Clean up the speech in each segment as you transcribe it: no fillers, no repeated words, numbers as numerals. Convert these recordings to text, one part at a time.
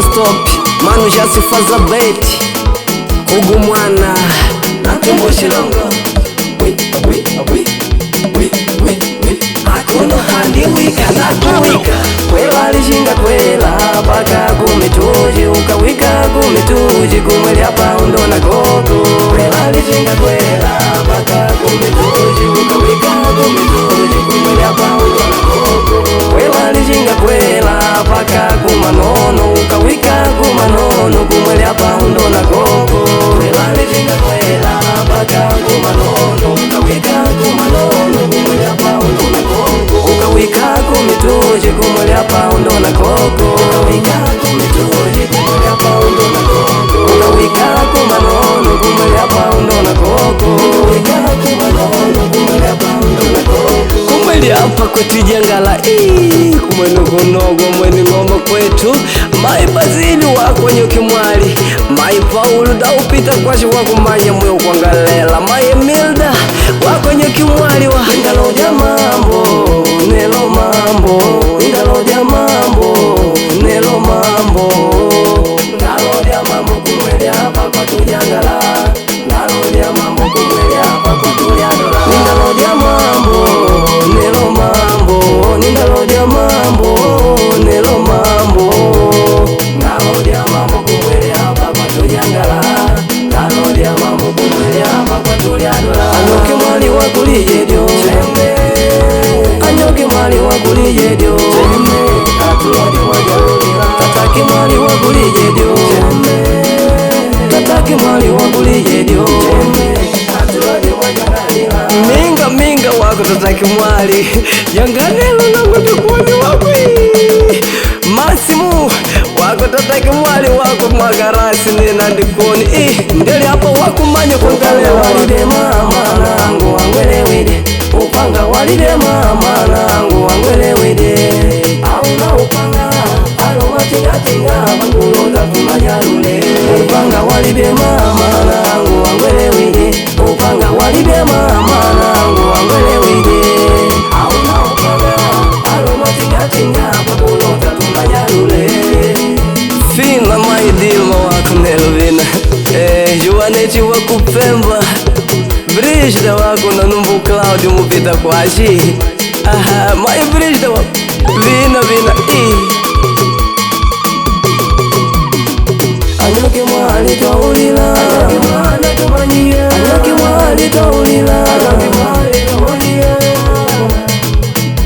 stop manu jasifaza beti Kugu mwana natumbo shilongo Akuno handi wika na kuwika Kwela lishinga kwela Paka kumituji Ukawika kumituji Kumweli hapa undo na koko Kwela lishinga kwela Paka kumituji Ukawika kumituji Kumweli hapa undo na koko Kwela lishinga kwela Paka kumanono Ukawika kumanono Kumweli hapa undo na koko Kwela lishinga kwela Paka kumanono Ukawika kumanono Kumweli hapa undo na koko Ukawika kumituji Kumweli hapa undo na koko Ukawika kumituji Kumweli hapa undo na koko Ukawika kumanono Kumweli hapa undo na koko Ukawika kumanono Kumweli hapa undo na koko Kumweli hapa kwetu jangala Kumwenu kunogo mweni ngoma kwetu Mai Bazili wako nyoki mwali Mai Paulu da upita kwa shi wakumanya mweo kwangalela Mai Emilda wako nyoki mwali wa Ndaloja mambo Nelo mambo Ndaloja mambo Nelo mambo Ndaloja mambo kumweli hapa kwa tujangala Ndaloja mambo kumweli hapa kwa tujangala Ndaloja mambo Nelo mambo Ndaloja mambo Nelo mambo Ndaloja mambo kumweli hapa kwa tujangala Ndaloja mambo kumweli hapa kwa tujangala Anoke mwali wakulije dio Chembe Anyoke mwali wakulije dio Chembe Atulodi wajalulila Tataki mwali wakulije dio Chembe Tataki mwali wakulije dio Chembe Atulodi wajalulila Minga wako tataki mwali Yanganelo na watukuoni wakwi Masimu wako tataki mwali wako Mwagarasi nina ndikoni Ndeli hapa wako manyo kongale walide mama nangu wangwelewide Upanga walide mama nangu wangwelewide Auna upanga aloma tinga Bakuloza tumajalule Upanga walide mama nangu wangwelewide Upanga walide mama nangu wangwelewide Auna upanga aloma tinga Bakuloza tumajalule Fina maidilma wako Nelvina Juanechi wakupemba Brigida wako na numbu Claudi mupita kwa ashi Mai Brigida wako Vina Anyoke mwali taulila Anyoke mwali tumanyia Anyoke mwali taulila Anyoke mwali tumanyia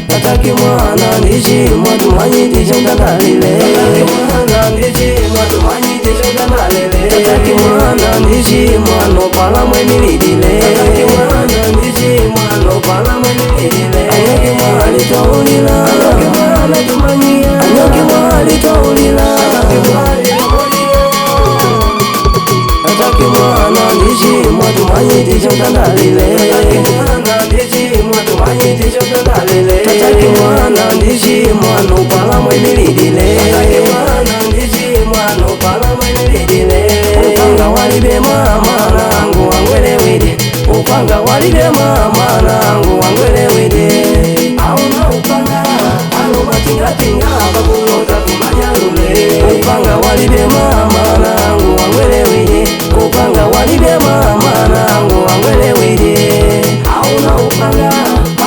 Tataki mwana nishimwa tumanyitisha mtakalile Tataki mwana nishimwa tumanyitisha mtakalile Tataki mwana nishimwa nopala mwenilidile Tataki mwana nishimwa nopala mwenilidile Anyoke mwali taulila Anyoke mwali tumanyia Anyoke mwali taulila Anyoke mwali tumanyia Tataki mwana nishimwa tumanyitisha mtakalile Tataki mwana nishimwa tumanyitisha mtakalile Tataki mwana nishimwa nopala mwenilidile Tataki mwana nishimwa nopala mwenilidile Upanga walide mama nangu wangwelewide Upanga walide mama nangu wangwelewide Auna upanga aloma tinga Bakulota tumajalule Upanga walide mama nangu wangwelewide Upanga walide mama nangu wangwelewide Auna upanga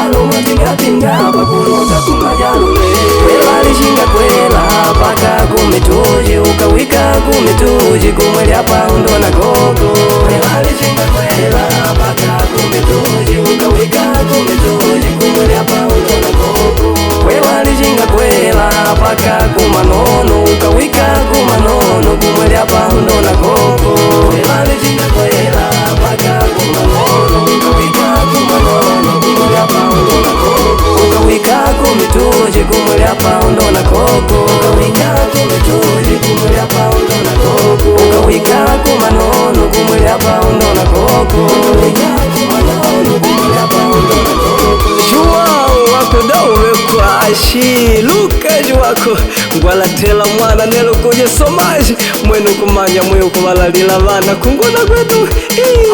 aloma tinga Bakulota tumajalule Kwela lishinga kwela Paka kumituji Ukawika kumituji Kumweli hapa undo na koko Kwela lishinga kwela Paka kumituji Ukawika kumituji Kumweli hapa undo na koko Kwela lishinga kwela Paka kumanono Ukawika kumanono Kumweli hapa undo na koko Kwela lishinga kwela Paka kumanono Ukawika kumanono Kumweli hapa undo na koko Ukawika kumituji Kumweli hapa undo na koko Ukawika kumituji Kumweli hapa undo na koko Ukawika kumanono Kumweli hapa undo na koko Ukawika kumanono Kumweli hapa undo na koko Juao wako dawe kwa ashi Lukaji wako Ngwalatela mwana nelo kuja somaji Mwenu kumanya mweo kumalalila vana Kunguna kwetu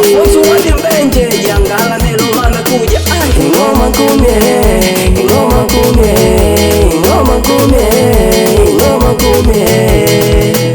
Afonso wadi mbenje Yangala nelo vana kuja Ingoma kumye Ingoma kumye Ingoma kumye Ingoma kumye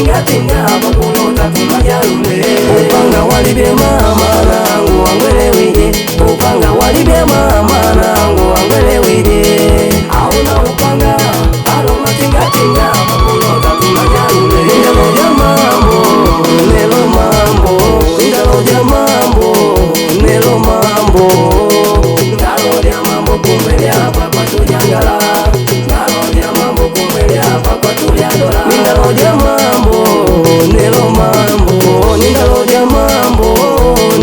tinga pakulota tumajalule. Upanga walibye mama nangu wangwelewije, upanga walibye mama nangu wangwelewije. Auna upanga aloma tinga pakulota tumajalule. Ndaloja mambo nelo mambo, ndaloja mambo nelo mambo, ndaloja mambo kumwele hapa kwa tujangala, ndaloja mambo kumwele hapa kwa tujadola. Ndaloja mambo nelo mambo, ndaloja mambo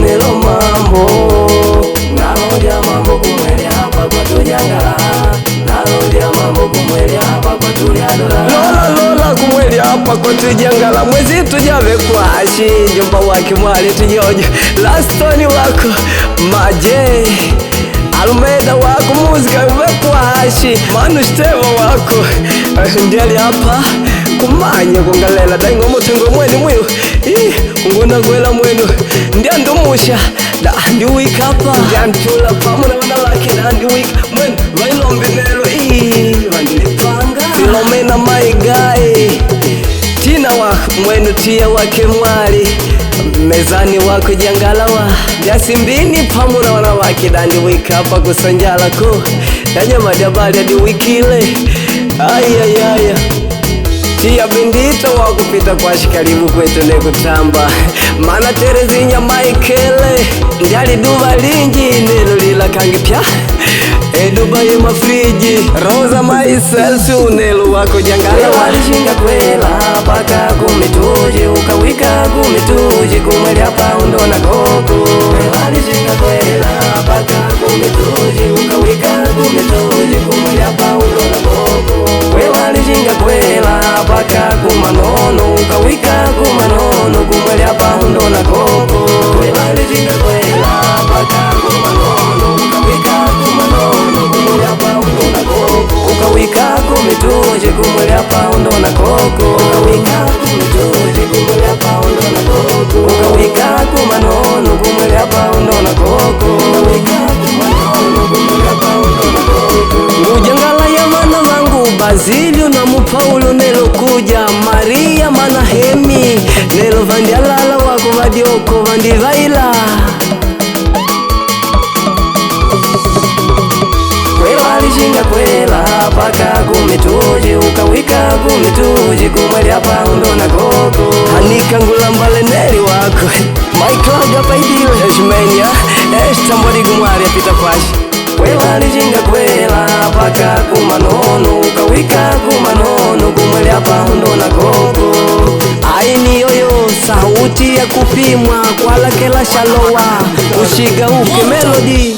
nelo mambo, ndaloja mambo kumwele hapa kwa tujangala, ndaloja mambo kumwele hapa kwa tujadola. Lola kumwele hapa kwa tujangala, mwezi tujave kwashi jomba wake mwali tujoja, lastoni wako maje Almeida wako muzika wekwashi manu Steva wako ndiali hapa kumanya kungalela daingo mutengo mwene mwiyo ngunda gwela mwenu ndiandumusha da ndiwika hapa ndiantula pamu na wanawake na ndiwika mwenu vailombenelo vandilipanga Filomena maigai tina wa mwenu tia wake mwali mezani wako jangalawa jasimbini pamu na wanawake dandi wika hapa kusanjala ko danya madabali hadi wikile ayayaya tia bindito wakupita kwa shikaribu kwetu ne kutamba mana Terezinya Maikele ndiali duba linji nelo lila kangi pya eduba ye mafriji Rosa Maiselsi unelo wako jangala walishinga kwela paka kumituji ukawika kumituji kumweli hapa undo na koko walishinga kwela paka kumituji ukawika kumituji kumweli hapa undo na koko walishinga kwela paka kumanono ukawika kumanono kumweli hapa undo na koko walishinga kwela paka kumanono ukawika kumanono kumweli hapa undo na koko ukawika kumituji kumweli hapa undo na koko ukawika kumituji kumweli hapa undo na koko ukawika kumanono kumweli hapa undo na koko ukawika kumanono kumweli hapa undo na koko ujangala ya mana wangu Bazilio na Mupaulo nelo kuja Maria Manahemi nelo vandialala wako vadioko vandivaila walishinga kwela paka kumituji ukawika kumituji kumweli hapa undo na koko hanika ngulambale neli wako Michael gapaidile Eshmenia Eshtambodi gumwari apita kwashi walishinga kwela paka kumanono ukawika kumanono kumweli hapa undo na koko aini yoyo sauti ya kupimwa kwa lakela shalowa ushiga uke melody